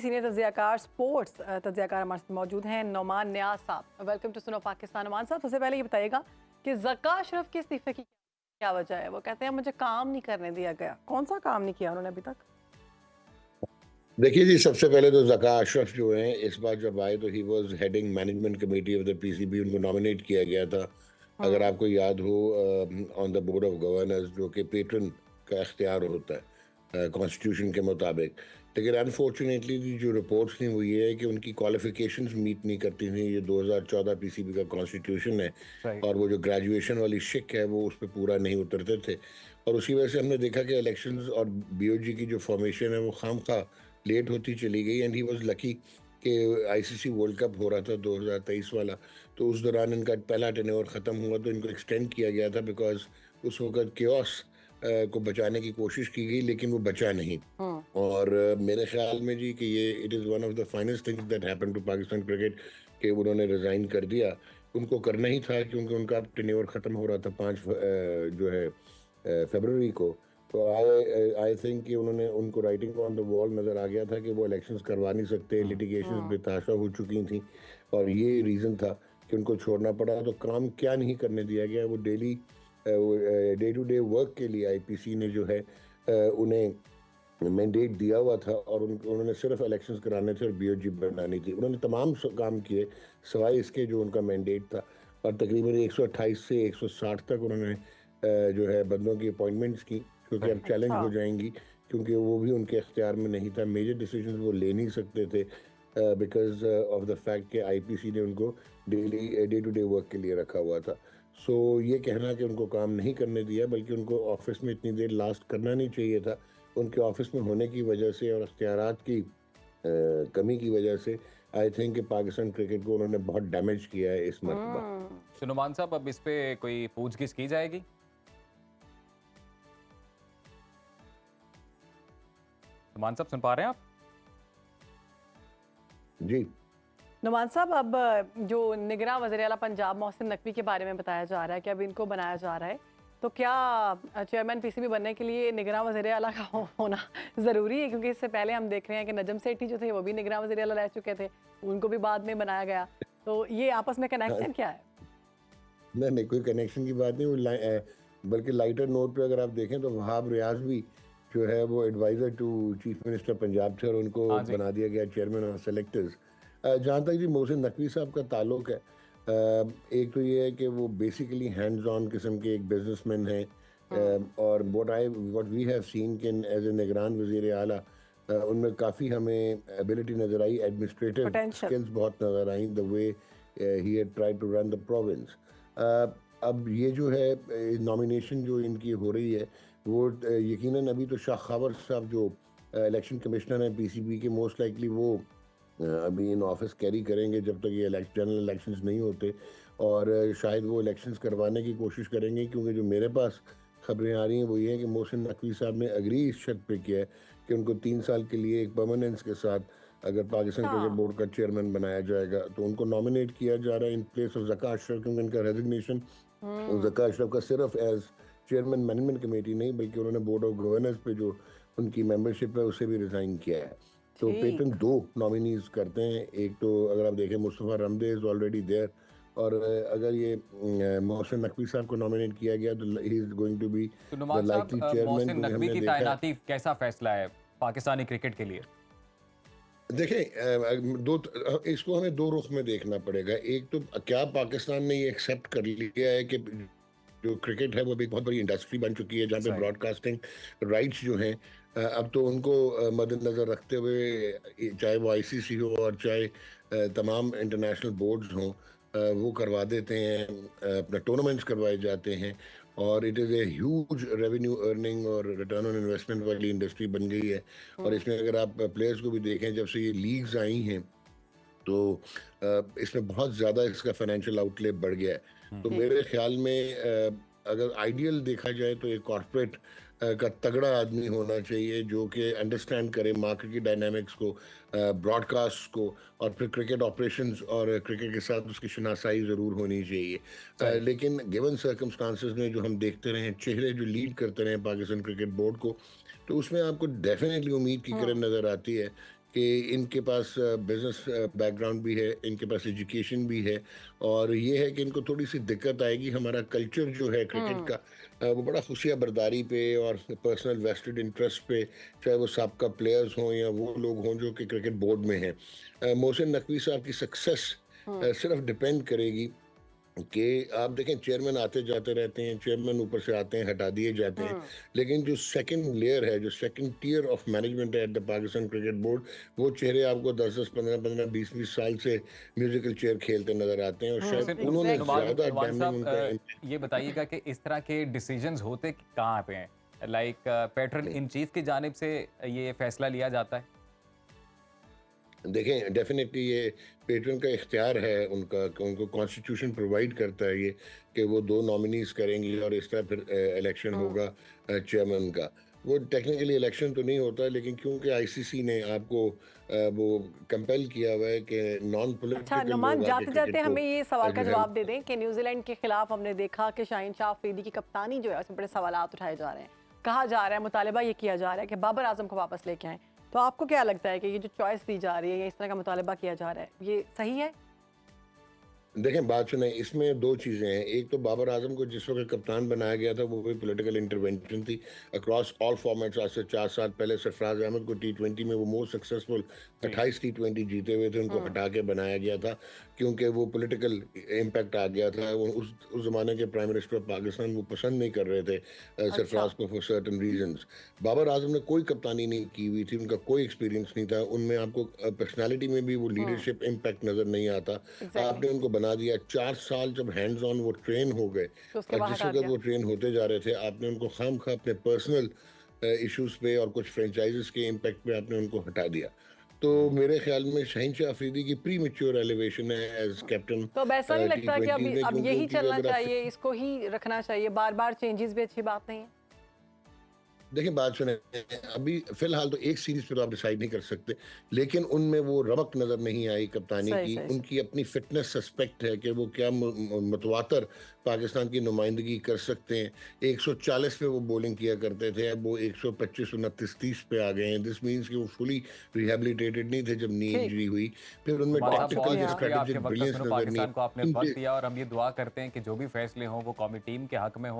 Senior तज्जियाकार sports तज्जियाकार हमारे साथ मौजूद हैं नौमान नियाज साहब। वेलकम टू सुनो पाकिस्तान। नौमान साहब, सबसे पहले ये बताइएगा कि ज़का अशरफ के इस्तीफे की क्या वजह है? वो कहते हैं मुझे काम नहीं करने दिया गया। कौन सा काम नहीं किया उन्होंने अभी तक? देखिए जी, सबसे पहले तो ज़का अशरफ जो हैं, इस बार जब आए तो he was heading management committee of the PCB, उनको नॉमिनेट किया गया था। अगर हम्म। आपको याद हो, on the board of governors, जो कि पेट्रन का इख्तियार होता है कॉन्स्टिट्यूशन के मुताबिक। लेकिन अनफॉर्चुनेटली जो रिपोर्ट्स थी वो ये है कि उनकी क्वालिफिकेशंस मीट नहीं करती थी। ये 2014 पीसीबी का कॉन्स्टिट्यूशन है, राइट। और वो जो ग्रेजुएशन वाली शिक है वो उस पर पूरा नहीं उतरते थे। और उसी वजह से हमने देखा कि इलेक्शंस और बीओजी की जो फॉर्मेशन है वो खामखा लेट होती चली गई। एंड ही वाज लकी कि आईसीसी वर्ल्ड कप हो रहा था 2023 वाला, तो उस दौरान इनका पहला टेन्योर ख़त्म हुआ तो इनको एक्सटेंड किया गया था, बिकॉज उस वक्त केओस को बचाने की कोशिश की गई, लेकिन वो बचा नहीं। हम्म। और मेरे ख्याल में जी कि ये it is one of the finest things that happen to Pakistan cricket कि उन्होंने रिज़ाइन कर दिया। उनको करना ही था, क्योंकि उनका टेन्योर ख़त्म हो रहा था 5 जो है फरवरी को। तो आई थिंक कि उन्होंने उनको राइटिंग ऑन द वॉल नज़र आ गया था कि वो इलेक्शंस करवा नहीं सकते, लिटिगेशंस बेतहाशा हो चुकी थी, और ये रीज़न था कि उनको छोड़ना पड़ा। तो काम क्या नहीं करने दिया गया, वो daily day to day work के लिए आईपीसी ने जो है उन्हें मैंडेट दिया हुआ था, और उन्होंने सिर्फ इलेक्शंस कराने थे और बीओजी बनानी थी। उन्होंने तमाम काम किए सवाए इसके जो उनका मैंडेट था, और तकरीबन 128 से 160 तक उन्होंने जो है बंदों की अपॉइंटमेंट्स की, क्योंकि अब चैलेंज अच्छा। हो जाएंगी, क्योंकि वो भी उनके इख्तियार में नहीं था। मेजर डिसीजन वो ले नहीं सकते थे बिकॉज ऑफ द फैक्ट कि आईपीसी ने उनको daily day to day work के लिए रखा हुआ था। सो ये कहना कि उनको काम नहीं करने दिया, बल्कि उनको ऑफिस में इतनी देर लास्ट करना नहीं चाहिए था। उनके ऑफिस में होने की वजह से और इख्तियारात की कमी की वजह से आई थिंक कि पाकिस्तान क्रिकेट को उन्होंने बहुत डैमेज किया है इस मरतबा। तो नुमान साहब, अब इस पे कोई पूछगिछ की जाएगी? नुमान साहब, सुन पा रहे हैं आप? जी नुमान साहब, अब जो निगरान वज़ीर आला पंजाब मोहसिन नकवी के बारे में बताया जा रहा है कि अब इनको बनाया जा रहा है, तो क्या चेयरमैन पीसीबी बनने के लिए निगरान वज़ीर आला का होना ज़रूरी है? क्योंकि इससे पहले हम देख रहे हैं कि नजम सेठी जो थे वो भी निगरान वज़ीर आला रह चुके थे, उनको भी बाद में बनाया गया। तो ये आपस में हाँ, कनेक्शन क्या है? नहीं नहीं, कोई कनेक्शन की बात नहीं। बल्कि लाइटर नोट पे अगर आप देखें तो वहाब रियाज भी जो है वो advisor to chief minister Punjab थे, और उनको हाँ जी। बना दिया गया चेयरमैन ऑफ सेलेक्टर्स। जहाँ तक जी मोहसिन नकवी साहब का ताल्लुक है, एक तो ये है कि वो बेसिकली हैंड्स ऑन किस्म के एक बिजनेसमैन हैं। और व्हाट वी हैव सीन कि एज ए निगरान वज़ीर आला उनमें काफ़ी हमें एबिलिटी नज़र आई, एडमिनिस्ट्रेटिव पोटेंशियल। स्किल्स बहुत नज़र आई, the way he had tried to run the province. अब ये जो है नॉमिनेशन जो इनकी हो रही है, वो यकीनन अभी तो शाह खबर साहब जो इलेक्शन कमिश्नर हैं पीसीबी के, मोस्ट लाइकली वो अभी इन ऑफिस कैरी करेंगे जब तक ये जनरल इलेक्शंस नहीं होते। और शायद वो इलेक्शंस करवाने की कोशिश करेंगे, क्योंकि जो मेरे पास खबरें आ रही हैं वो ये है कि मोहसिन नकवी साहब ने अग्री इस शर्त पे किया है कि उनको 3 साल के लिए एक परमानेंस के साथ अगर पाकिस्तान क्रिकेट हाँ। बोर्ड का चेयरमैन बनाया जाएगा तो उनको नॉमिनेट किया जा रहा है in place of Zaka Ashraf, क्योंकि इनका रेजिग्नेशन ज़का अशरफ का सिर्फ एज चेयरमैन मैनेजमेंट कमेटी नहीं, बल्कि उन्होंने बोर्ड ऑफ गवर्नर्स पे जो उनकी मेंबरशिप है उसे भी रिज़ाइन किया है। तो पेटन ठीक। 2 नॉमिनीज करते हैं। एक तो अगर आप देखें Mustafa Ramday is already there, और अगर ये मोहसिन नकवी साहब को नॉमिनेट किया गया तो he is going to be तो द नुमान साहब, लाइकली चेयरमैन, मोहसिन क्योंकि नकवी हमने की देखा है। तैनाती कैसा फैसला है पाकिस्तानी क्रिकेट के लिए? देखें, इसको हमें दो रुख में देखना पड़ेगा। एक तो क्या पाकिस्तान ने ये एक्सेप्ट कर लिया है कि जो क्रिकेट है वो भी एक बहुत बड़ी इंडस्ट्री बन चुकी है, जहाँ पे सही। ब्रॉडकास्टिंग राइट्स जो हैं अब तो उनको मद्देनज़र रखते हुए चाहे वो आईसीसी हो और चाहे तमाम इंटरनेशनल बोर्ड्स हों, वो करवा देते हैं, अपना टूर्नामेंट्स करवाए जाते हैं, और it is a huge revenue earning और रिटर्न ऑन इन्वेस्टमेंट वाली इंडस्ट्री बन गई है। और इसमें अगर आप प्लेयर्स को भी देखें, जब से ये लीग्स आई हैं तो इसमें बहुत ज़्यादा इसका फाइनेंशियल आउटले बढ़ गया है। तो ठीक। मेरे ख्याल में अगर आइडियल देखा जाए तो एक कॉर्पोरेट का तगड़ा आदमी होना चाहिए जो कि अंडरस्टैंड करे मार्केट की डायनामिक्स को, ब्रॉडकास्ट को, और फिर क्रिकेट ऑपरेशंस और क्रिकेट के साथ उसकी शनासाई ज़रूर होनी चाहिए। सही। लेकिन गिवन सर्कमस्टांसिस में जो हम देखते रहे हैं, चेहरे जो लीड करते रहे पाकिस्तान क्रिकेट बोर्ड को, तो उसमें आपको डेफिनेटली उम्मीद की किरण नज़र आती है कि इनके पास बिजनेस बैकग्राउंड भी है, इनके पास एजुकेशन भी है, और ये है कि इनको थोड़ी सी दिक्कत आएगी। हमारा कल्चर जो है क्रिकेट का वो बड़ा खुशिया बर्दारी पे और पर्सनल वेस्टेड इंटरेस्ट पे, चाहे वो साबका प्लेयर्स हों या वो लोग हों जो कि क्रिकेट बोर्ड में हैं। मोहसिन नकवी साहब की सक्सेस सिर्फ डिपेंड करेगी कि आप देखें, चेयरमैन आते जाते रहते हैं, चेयरमैन ऊपर से आते हैं, हटा दिए जाते हैं, लेकिन जो सेकंड लेयर है, जो सेकंड टियर ऑफ मैनेजमेंट है at the Pakistan cricket board, वो चेहरे आपको 10-10, 15-15, 20-20 साल से म्यूजिकल चेयर खेलते नजर आते हैं, और शायद मोहसिन उन्होंने exactly. ज्यादा नुमान डैमिंग साहब, उनका ये बताइएगा कि इस तरह के डिसीजंस होते कहाँ पे हैं? लाइक पैटर्न इन चीफ की जानिब से ये फैसला लिया जाता है? देखें, डेफिनेटली ये पेट्रन का इख्तियार है उनका, कि उनको कॉन्स्टिट्यूशन प्रोवाइड करता है ये, कि वो 2 नॉमिनीज करेंगी और इस तरह फिर इलेक्शन होगा चेयरमैन का। वो टेक्निकली इलेक्शन तो नहीं होता, लेकिन क्योंकि आईसीसी ने आपको वो कंपेल किया हुआ है कि नॉन अच्छा पॉलिटिकल नुमान, लोग आके जाते जाते क्रिकेट को हमें ये सवाल का जो है जवाब दे दें कि न्यूजीलैंड के खिलाफ हमने देखा कि शाहीन शाह अफरीदी की कप्तानी जो है उसमें बड़े सवालात उठाए जा रहे हैं। कहा जा रहा है, मुतालबा ये किया जा रहा है कि बाबर आजम को वापस लेके आएं। तो आपको क्या लगता है कि ये जो चॉइस दी जा रही है या इस तरह का मुतालबा किया जा रहा है, ये सही है? देखें, बात सुने, इसमें 2 चीज़ें हैं। एक तो बाबर आजम को जिस वक़्त कप्तान बनाया गया था, वो भी पॉलिटिकल इंटरवेंशन थी अक्रॉस ऑल फॉर्मेट्स। आज से 4 साल पहले सरफराज अहमद को टी20 में वो मोस्ट सक्सेसफुल 28 टी20 जीते हुए थे, उनको हटा के बनाया गया था क्योंकि वो पॉलिटिकल इम्पैक्ट आ गया था। वो उस ज़माने के प्राइम मिनिस्टर ऑफ पाकिस्तान वो पसंद नहीं कर रहे थे सरफराज को for certain reasons. Babar Azam ने कोई कप्तानी नहीं की हुई थी, उनका कोई एक्सपीरियंस नहीं था। उनमें आपको पर्सनैलिटी में भी वो लीडरशिप इम्पैक्ट नज़र नहीं आता। आपने उनको बना दिया। 4 साल जब हैंड्स ऑन वो ट्रेन हो गए, तो उसके और बाद जिस हटा वक्त दिया। वो ट्रेन होते जा रहे थे, आपने उनको खामखा अपने पर्सनल इश्यूज पे और कुछ फ्रेंचाइजेस के इम्पैक्ट पे आपने उनको हटा दिया। तो मेरे ख्याल में शाहीन शाह अफरीदी की प्री मैच्योर एलिवेशन है एज कैप्टन तो अब ऐसा नहीं लगता कि टी20 में, अब क्योंकि यही उनकी चलना अगर आप चाहिए, इसको ही रखना चाहिए, बार बार चेंजेस भी अच्छी बात नहीं है? देखिए, बात सुने, अभी फिलहाल तो एक सीरीज पे तो आप डिसाइड नहीं कर सकते, लेकिन उनमें वो रमक नजर नहीं आई कप्तानी सही की। सही सही। उनकी अपनी फिटनेस सस्पेक्ट है कि वो क्या मुतवातर पाकिस्तान की नुमाइंदगी कर सकते हैं। 140 पे वो बॉलिंग किया करते थे, अब वो 125, 29, 30 पे आ गए हैं। दिस मीन्स कि वो फुली रिहेबिलिटेटेड नहीं थे जब नी ठीक। इंजरी हुई। फिर उनमें नुमान साहब, बहुत टैक्टिकल या शुक्रिया आपके स्ट्रेटेजिक वक्त का। ब्रिलियंस सुनो, नजर नहीं पाकिस्तान को आपने वक्त आई। दिया और हम ये दुआ करते हैं कि जो भी फैसले हों वो कौमी टीम के हक में हों।